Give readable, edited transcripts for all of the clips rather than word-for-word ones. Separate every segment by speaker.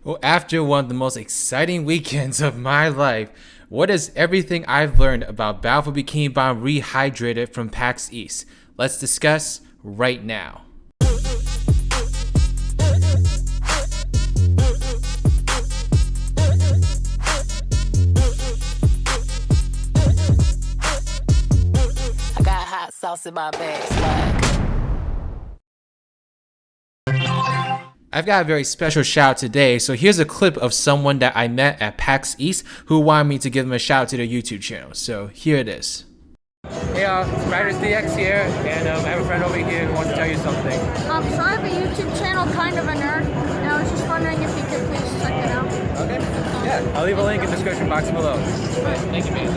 Speaker 1: Well, after one of the most exciting weekends of my life, what is everything I've learned about Battle for Bikini Bottom Rehydrated from PAX East? Let's discuss right now.
Speaker 2: I got hot sauce in my bag, swag.
Speaker 1: I've got a very special shout out today, so here's a clip of someone that I met at PAX East who wanted me to give them a shout out to their YouTube channel. So here it is.
Speaker 3: Hey, it's RidersDX here, and I have a friend over here who wants to tell you something.
Speaker 4: So I have a YouTube channel, Kind of a Nerd, and I was just wondering if you could please check it out.
Speaker 3: Okay. Yeah, I'll leave a link in the description box below. Thank you, man.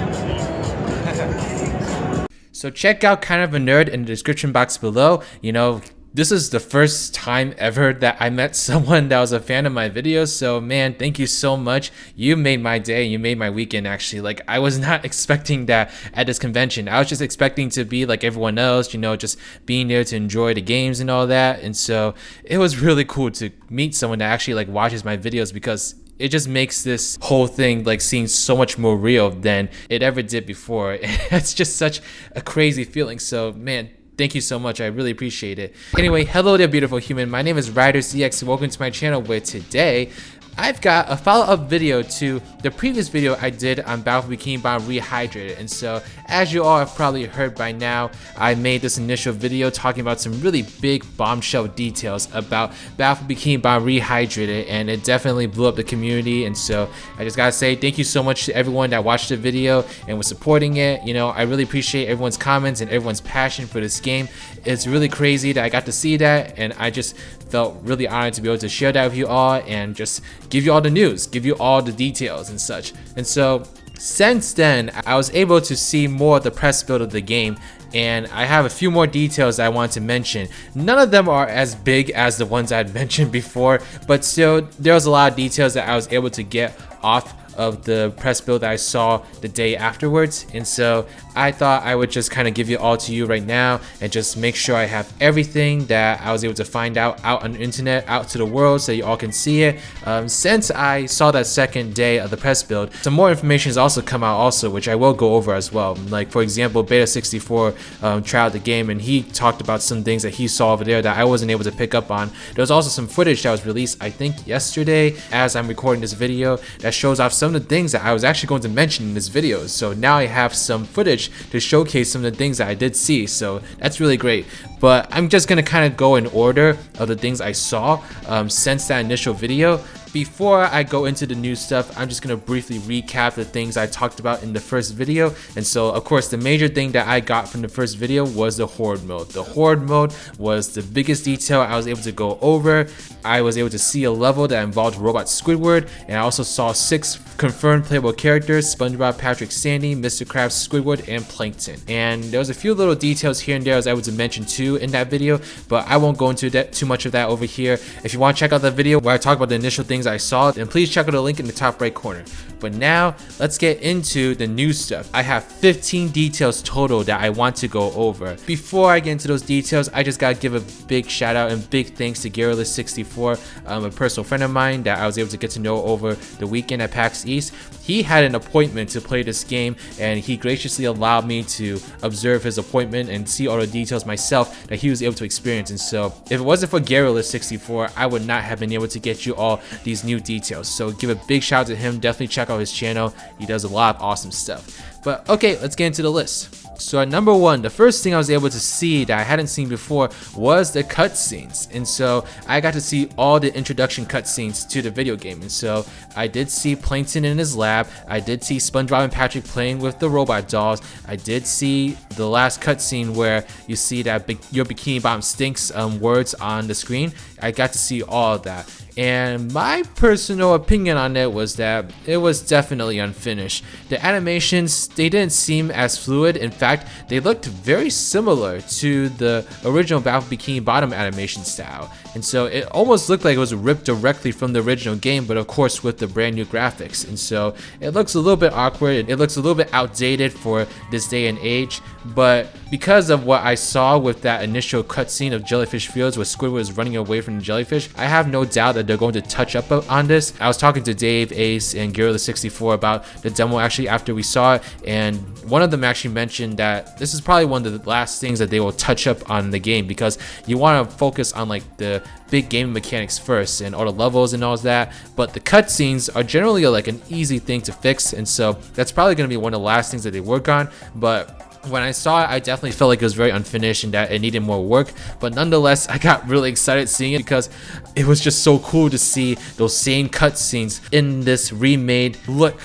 Speaker 1: So check out Kind of a Nerd in the description box below. You know, this is the first time ever that I met someone that was a fan of my videos. So man, thank you so much. You made my day. You made my weekend actually. Like I was not expecting that at this convention. I was just expecting to be like everyone else, you know, just being there to enjoy the games and all that. And so it was really cool to meet someone that actually like watches my videos, because it just makes this whole thing like seem so much more real than it ever did before. It's just such a crazy feeling. So man, thank you so much. I really appreciate it. Anyway, hello there, beautiful human. My name is RidersDX and welcome to my channel, where today I've got a follow-up video to the previous video I did on Battle for Bikini Bottom Rehydrated. And so, as you all have probably heard by now, I made this initial video talking about some really big bombshell details about Battle for Bikini Bottom Rehydrated, and it definitely blew up the community. And so, I just gotta say thank you so much to everyone that watched the video and was supporting it. You know, I really appreciate everyone's comments and everyone's passion for this game. It's really crazy that I got to see that, and I just felt really honored to be able to share that with you all and just give you all the news, give you all the details and such. And so since then, I was able to see more of the press build of the game, and I have a few more details that I want to mention. None of them are as big as the ones I had mentioned before, but still there was a lot of details that I was able to get off of the press build that I saw the day afterwards. And so I thought I would just kind of give it all to you right now and just make sure I have everything that I was able to find out on the internet, out to the world, so you all can see it. Since I saw that second day of the press build, some more information has also come out also, which I will go over as well. Like for example, Beta64 tried the game, and he talked about some things that he saw over there that I wasn't able to pick up on. There was also some footage that was released, I think yesterday, as I'm recording this video, that shows off some of the things that I was actually going to mention in this video. So now I have some footage to showcase some of the things that I did see, so that's really great. But I'm just gonna kind of go in order of the things I saw since that initial video. Before I go into the new stuff, I'm just gonna briefly recap the things I talked about in the first video. And so of course the major thing that I got from the first video was the Horde mode. The Horde mode was the biggest detail I was able to go over. I was able to see a level that involved Robot Squidward, and I also saw 6 confirmed playable characters: Spongebob, Patrick, Sandy, Mr. Krabs, Squidward, and Plankton. And there was a few little details here and there I was able to mention too in that video, but I won't go into that too much of that over here. If you want to check out the video where I talk about the initial things I saw, then please check out the link in the top right corner. But now let's get into the new stuff. I have 15 details total that I want to go over. Before I get into those details, I just gotta give a big shout out and big thanks to Garrulus64, a personal friend of mine that I was able to get to know over the weekend at PAX East. He had an appointment to play this game, and he graciously allowed me to observe his appointment and see all the details myself that he was able to experience. And so if it wasn't for Garrulus64, I would not have been able to get you all these new details. So give a big shout out to him. Definitely check out his channel. He does a lot of awesome stuff. But okay, let's get into the list. So at number 1, the first thing I was able to see that I hadn't seen before was the cutscenes. And so I got to see all the introduction cutscenes to the video game. And so I did see Plankton in his lab. I did see SpongeBob and Patrick playing with the robot dolls. I did see the last cutscene where you see that your Bikini Bottom stinks words on the screen. I got to see all of that. And my personal opinion on it was that it was definitely unfinished. The animations, they didn't seem as fluid. In fact, they looked very similar to the original Battle for Bikini Bottom animation style. and so it almost looked like it was ripped directly from the original game, but of course with the brand new graphics. And so it looks a little bit awkward, it looks a little bit outdated for this day and age, but because of what I saw with that initial cutscene of Jellyfish Fields where Squidward was running away from the jellyfish, I have no doubt that they're going to touch up on this. I was talking to Dave, Ace, and Gorilla64 about the demo actually after we saw it, and one of them actually mentioned that this is probably one of the last things that they will touch up on the game, because you want to focus on like the big game mechanics first and all the levels and all that, but the cutscenes are generally like an easy thing to fix, and so that's probably going to be one of the last things that they work on. But when I saw it, I definitely felt like it was very unfinished and that it needed more work, but nonetheless I got really excited seeing it because it was just so cool to see those same cutscenes in this remade look,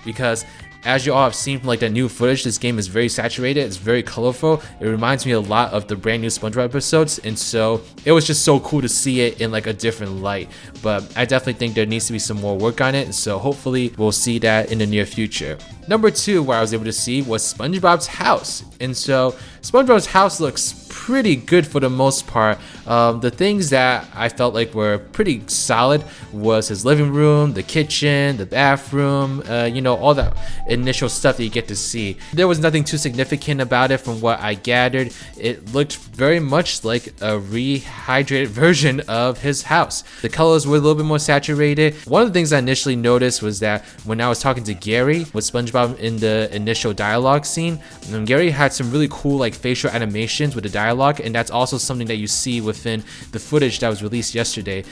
Speaker 1: because as you all have seen from like that new footage, this game is very saturated, it's very colorful. It reminds me a lot of the brand new SpongeBob episodes, and so it was just so cool to see it in like a different light. But I definitely think there needs to be some more work on it, and so hopefully we'll see that in the near future. Number 2, where I was able to see, was SpongeBob's house, and so SpongeBob's house looks pretty good for the most part. The things that I felt like were pretty solid was his living room, the kitchen, the bathroom, all that initial stuff that you get to see. There was nothing too significant about it from what I gathered. It looked very much like a rehydrated version of his house. The colors were a little bit more saturated. One of the things I initially noticed was that when I was talking to Gary with SpongeBob in the initial dialogue scene, Gary had some really cool like facial animations with the dialogue, and that's also something that you see within the footage that was released yesterday.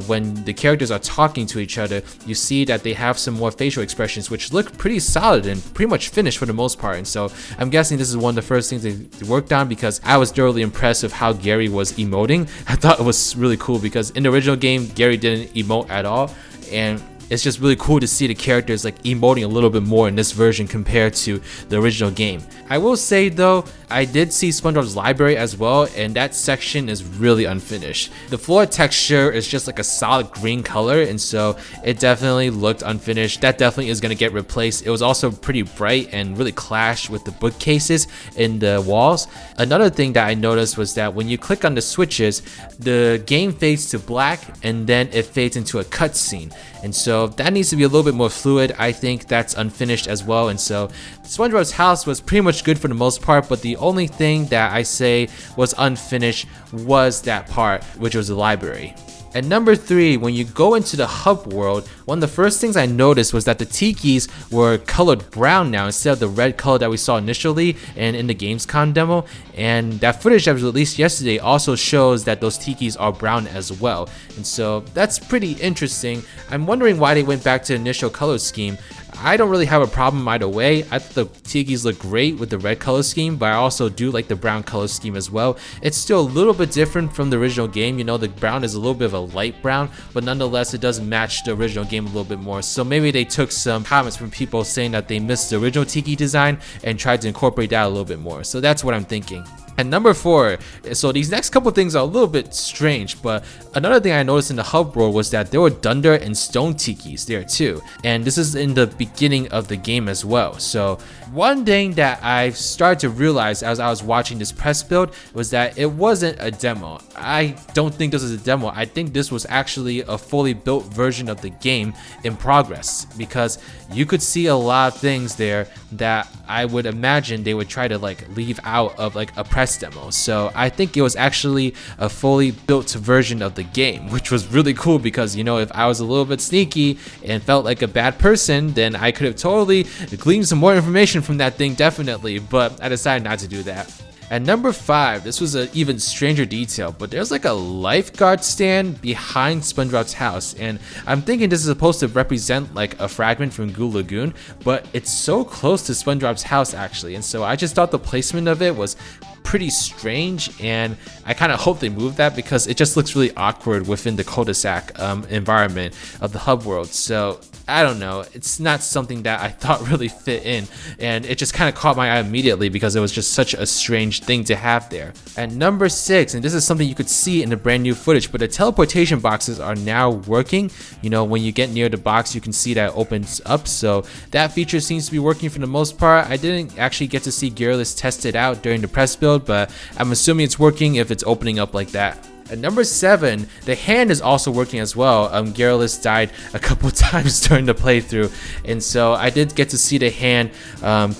Speaker 1: When the characters are talking to each other, you see that they have some more facial expressions which look pretty solid and pretty much finished for the most part, and so I'm guessing this is one of the first things they worked on, because I was thoroughly impressed with how Gary was emoting. I thought it was really cool because in the original game Gary didn't emote at all, and it's just really cool to see the characters like emoting a little bit more in this version compared to the original game. I will say though, I did see SpongeBob's library as well, and that section is really unfinished. The floor texture is just like a solid green color, and so it definitely looked unfinished. That definitely is going to get replaced. It was also pretty bright and really clashed with the bookcases in the walls. Another thing that I noticed was that when you click on the switches, the game fades to black and then it fades into a cutscene, and so that needs to be a little bit more fluid. I think that's unfinished as well, and so SpongeBob's house was pretty much good for the most part, but the only thing that I say was unfinished was that part, which was the library. At number 3, when you go into the hub world, one of the first things I noticed was that the tikis were colored brown now instead of the red color that we saw initially and in the GamesCom demo, and that footage that was released yesterday also shows that those tikis are brown as well, and so that's pretty interesting. I'm wondering why they went back to the initial color scheme. I don't really have a problem either way. I thought the tikis look great with the red color scheme, but I also do like the brown color scheme as well. It's still a little bit different from the original game. The brown is a little bit of a light brown, but nonetheless it does match the original game a little bit more. So maybe they took some comments from people saying that they missed the original tiki design and tried to incorporate that a little bit more. So that's what I'm thinking. And number 4, so these next couple things are a little bit strange, but another thing I noticed in the hub world was that there were Dunder and Stone tikis there too, and this is in the beginning of the game as well. So one thing that I started to realize as I was watching this press build was that it wasn't a demo. I don't think this is a demo. I think this was actually a fully built version of the game in progress, because you could see a lot of things there that I would imagine they would try to like leave out of like a press demo. So I think it was actually a fully built version of the game, which was really cool, because if I was a little bit sneaky and felt like a bad person, then I could have totally gleaned some more information from that thing, definitely, but I decided not to do that. At number 5, this was an even stranger detail, but there's like a lifeguard stand behind SpongeBob's house, and I'm thinking this is supposed to represent like a fragment from Goo Lagoon, but it's so close to SpongeBob's house actually, and so I just thought the placement of it was pretty strange, and I kind of hope they move that because it just looks really awkward within the cul-de-sac environment of the hub world. So I don't know, it's not something that I thought really fit in, and it just kind of caught my eye immediately because it was just such a strange thing to have there. At number 6, and this is something you could see in the brand new footage, but the teleportation boxes are now working. When you get near the box, you can see that it opens up, so that feature seems to be working for the most part. I didn't actually get to see Gearless test it out during the press build, but I'm assuming it's working if it's opening up like that. At number 7, the hand is also working as well. Garrulus died a couple times during the playthrough, and so I did get to see the hand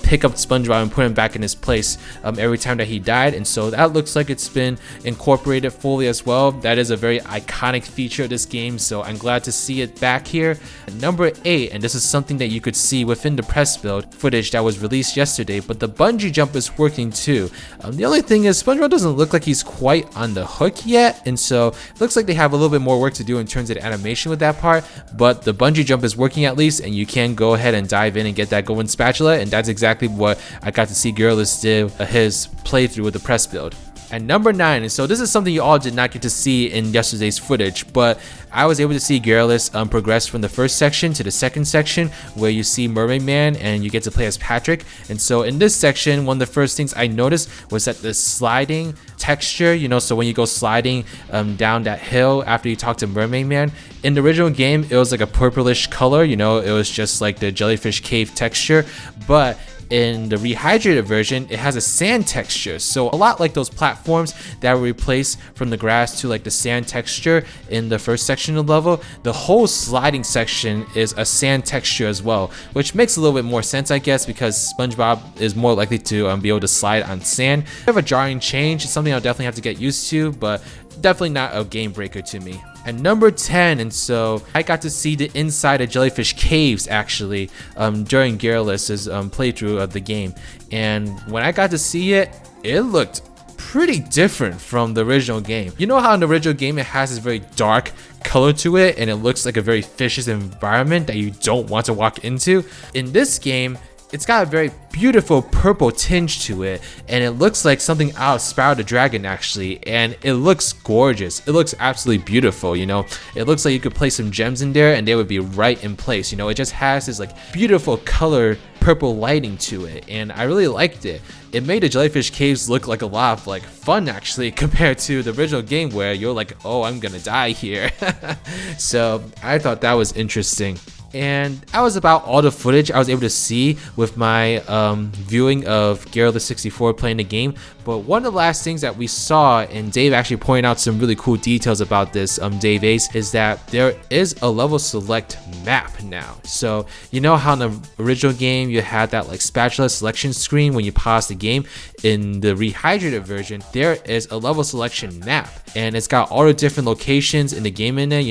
Speaker 1: pick up SpongeBob and put him back in his place every time that he died, and so that looks like it's been incorporated fully as well. That is a very iconic feature of this game, so I'm glad to see it back here. At number 8, and this is something that you could see within the press build footage that was released yesterday, but the bungee jump is working too. The only thing is SpongeBob doesn't look like he's quite on the hook yet, and so it looks like they have a little bit more work to do in terms of the animation with that part, but the bungee jump is working at least, and you can go ahead and dive in and get that golden spatula, and that's exactly what I got to see Garrulus do his playthrough with the press build. At number 9, and so this is something you all did not get to see in yesterday's footage, but I was able to see Garrulus progress from the first section to the second section where you see Mermaid Man and you get to play as Patrick. And so in this section, one of the first things I noticed was that the sliding texture, so when you go sliding down that hill after you talk to Mermaid Man, in the original game it was like a purplish color, it was just like the jellyfish cave texture, but in the rehydrated version, it has a sand texture, so a lot like those platforms that were replaced from the grass to like the sand texture in the first section of the level. The whole sliding section is a sand texture as well, which makes a little bit more sense, I guess, because SpongeBob is more likely to be able to slide on sand. Bit of a jarring change. It's something I'll definitely have to get used to, but definitely not a game breaker to me. At number 10, and so I got to see the inside of jellyfish caves actually during Garrulus's playthrough of the game, and when I got to see it, it looked pretty different from the original game. You know how in the original game it has this very dark color to it and it looks like a very vicious environment that you don't want to walk into? In this game, it's got a very beautiful purple tinge to it, and it looks like something out of Spyro the Dragon actually, and it looks gorgeous. It looks absolutely beautiful, It looks like you could place some gems in there and they would be right in place, It just has this like beautiful color purple lighting to it, and I really liked it. It made the jellyfish caves look like a lot of like fun actually compared to the original game where you're like, oh, I'm gonna die here. So I thought that was interesting. And that was about all the footage I was able to see with my viewing of Garrulus 64 playing the game. But one of the last things that we saw, and Dave actually pointed out some really cool details about this, Dave Ace, is that there is a level select map now. So you know how in the original game you had that like spatula selection screen when you pause the game? In the rehydrated version, there is a level selection map, and it's got all the different locations in the game in it,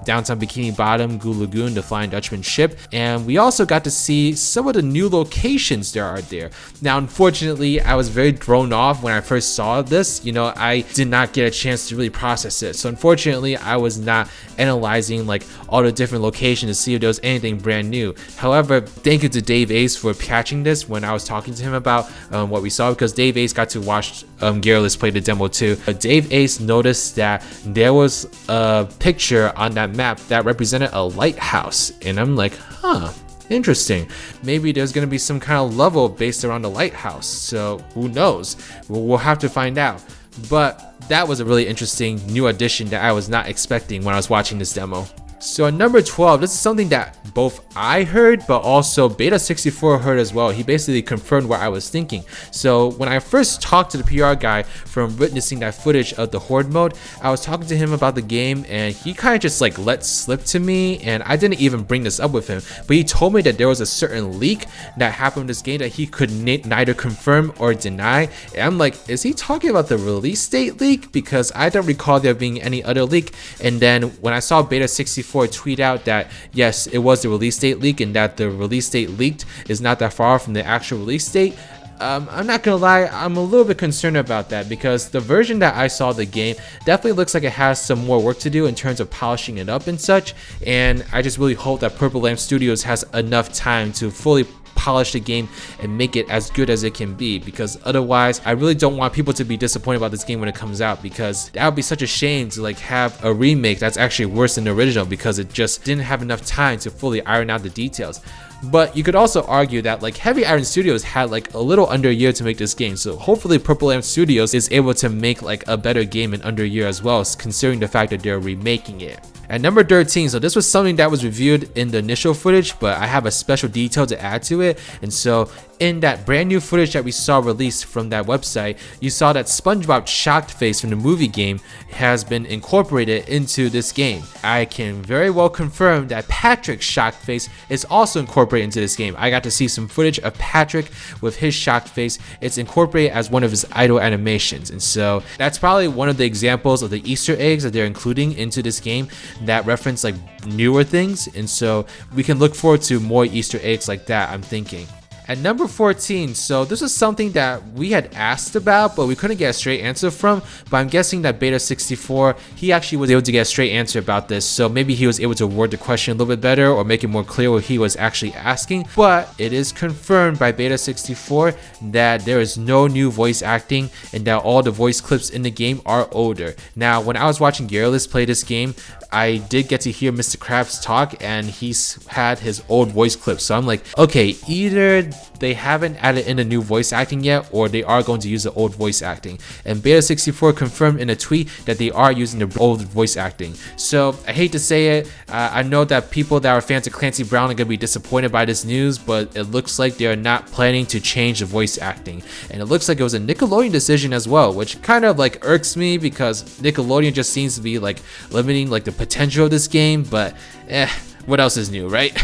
Speaker 1: downtown Bikini Bottom, Goo Lagoon, the Flying Dutchman ship, and we also got to see some of the new locations there are there. Now, unfortunately, I was very thrown off when I first saw this. I did not get a chance to really process it, so unfortunately, I was not analyzing like all the different locations to see if there was anything brand new. However, thank you to Dave Ace for catching this when I was talking to him about what we saw, because Dave Ace got to watch Garrulus play the demo too. Dave Ace noticed that there was a picture on that map that represented a lighthouse, and I'm like, huh, interesting. Maybe there's gonna be some kind of level based around the lighthouse, so who knows? We'll have to find out. But that was a really interesting new addition that I was not expecting when I was watching this demo. So at number 12, this is something that both I heard, but also Beta64 heard as well. He basically confirmed what I was thinking. So when I first talked to the PR guy from witnessing that footage of the Horde mode, I was talking to him about the game, and he kind of just like let slip to me, and I didn't even bring this up with him, but he told me that there was a certain leak that happened in this game that he could neither confirm or deny. And I'm like, is he talking about the release date leak? Because I don't recall there being any other leak. And then when I saw Beta64 tweet out that yes, it was the release date leak, and that the release date leaked is not that far from the actual release date, I'm not gonna lie, I'm a little bit concerned about that, because the version that I saw of the game definitely looks like it has some more work to do in terms of polishing it up and such, and I just really hope that Purple Lamp Studios has enough time to fully polish the game and make it as good as it can be, because otherwise I really don't want people to be disappointed about this game when it comes out, because that would be such a shame to like have a remake that's actually worse than the original because it just didn't have enough time to fully iron out the details. But you could also argue that like Heavy Iron Studios had like a little under a year to make this game, so hopefully Purple Lamp Studios is able to make like a better game in under a year as well, considering the fact that they're remaking it. At number 13, so this was something that was reviewed in the initial footage, but I have a special detail to add to it. And so in that brand new footage that we saw released from that website, you saw that SpongeBob's shocked face from the movie game has been incorporated into this game. I can very well confirm that Patrick's shocked face is also incorporated into this game. I got to see some footage of Patrick with his shocked face. It's incorporated as one of his idle animations, and so that's probably one of the examples of the Easter eggs that they're including into this game that reference like newer things, and so we can look forward to more Easter eggs like that, I'm thinking. At number 14, so this is something that we had asked about, but we couldn't get a straight answer from, but I'm guessing that Beta64, he actually was able to get a straight answer about this, so maybe he was able to word the question a little bit better or make it more clear what he was actually asking. But it is confirmed by Beta64 that there is no new voice acting and that all the voice clips in the game are older. Now, when I was watching Garrulous play this game, I did get to hear Mr. Krabs talk, and he's had his old voice clips, so I'm like, okay, either they haven't added in a new voice acting yet, or they are going to use the old voice acting. And Beta64 confirmed in a tweet that they are using the old voice acting. So I hate to say it, I know that people that are fans of Clancy Brown are going to be disappointed by this news, but it looks like they are not planning to change the voice acting. And it looks like it was a Nickelodeon decision as well, which kind of like irks me because Nickelodeon just seems to be like limiting like the potential of this game, but what else is new, right?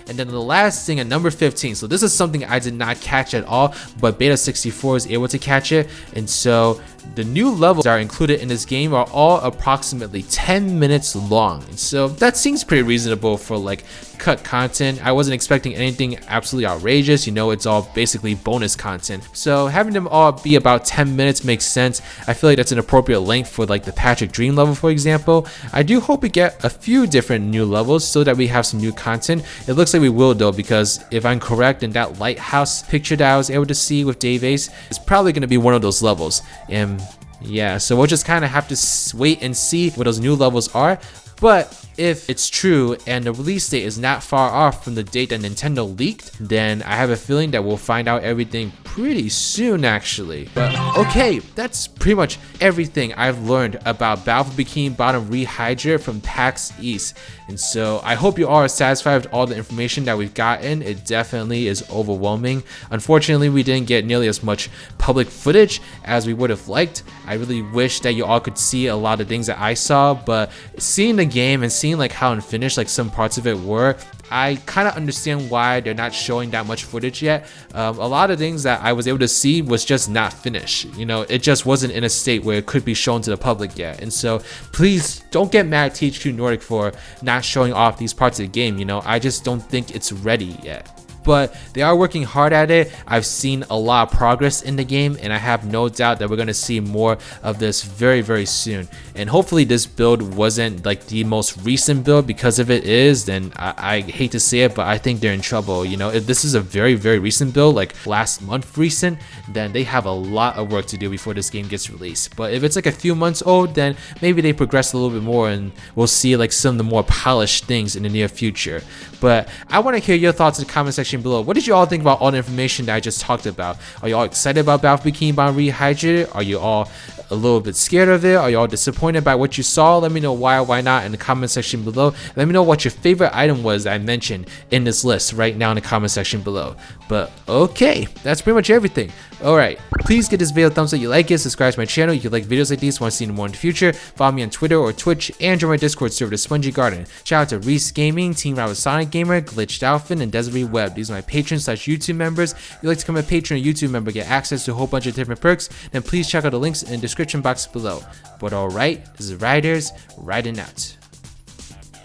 Speaker 1: And then the last thing at number 15, so this is something I did not catch at all, but Beta64 is able to catch it. And so the new levels that are included in this game are all approximately 10 minutes long. And so that seems pretty reasonable for like cut content. I wasn't expecting anything absolutely outrageous, you know, it's all basically bonus content. So having them all be about 10 minutes makes sense. I feel like that's an appropriate length for like the Patrick Dream level, for example. I do hope we get a few different new levels so that we have some new content. It looks like we will though, because if I'm correct, then that lighthouse picture that I was able to see with Dave Ace is probably going to be one of those levels. And yeah, so we'll just kind of have to wait and see what those new levels are. But if it's true and the release date is not far off from the date that Nintendo leaked, then I have a feeling that we'll find out everything pretty soon actually. But okay, that's pretty much everything I've learned about Battle for Bikini Bottom Rehydrated from PAX East. And so I hope you all are satisfied with all the information that we've gotten. It definitely is overwhelming. Unfortunately, we didn't get nearly as much public footage as we would have liked. I really wish that you all could see a lot of things that I saw, but seeing the game and seeing like how unfinished like some parts of it were, I kind of understand why they're not showing that much footage yet. A lot of things that I was able to see was just not finished. You know, it just wasn't in a state where it could be shown to the public yet. And so please don't get mad at THQ Nordic for not showing off these parts of the game. You know, I just don't think it's ready yet. But they are working hard at it. I've seen a lot of progress in the game, and I have no doubt that we're going to see more of this very, very soon. And hopefully this build wasn't like the most recent build, because if it is, then I hate to say it, but I think they're in trouble. You know, if this is a very, very recent build, like last month recent, then they have a lot of work to do before this game gets released. But if it's like a few months old, then maybe they progress a little bit more and we'll see like some of the more polished things in the near future. But I want to hear your thoughts in the comment section below. What did you all think about all the information that I just talked about? Are you all excited about Battle for Bikini Bottom Rehydrated? Are you all a little bit scared of it? Are you all disappointed by what you saw? Let me know why or why not in the comment section below. Let me know what your favorite item was that I mentioned in this list right now in the comment section below. But okay, that's pretty much everything. Alright, please give this video a thumbs up if you like it, subscribe to my channel if you like videos like these, want to see more in the future, follow me on Twitter or Twitch, and join my Discord server, the Spongy Garden. Shout out to Reese Gaming, Team Robert Sonic Gamer, Glitched Outfit, and Desiree Webb. These are my patrons / YouTube members. If you'd like to become a patron or YouTube member, get access to a whole bunch of different perks, then please check out the links in the description box below. But alright, this is Riders, riding out.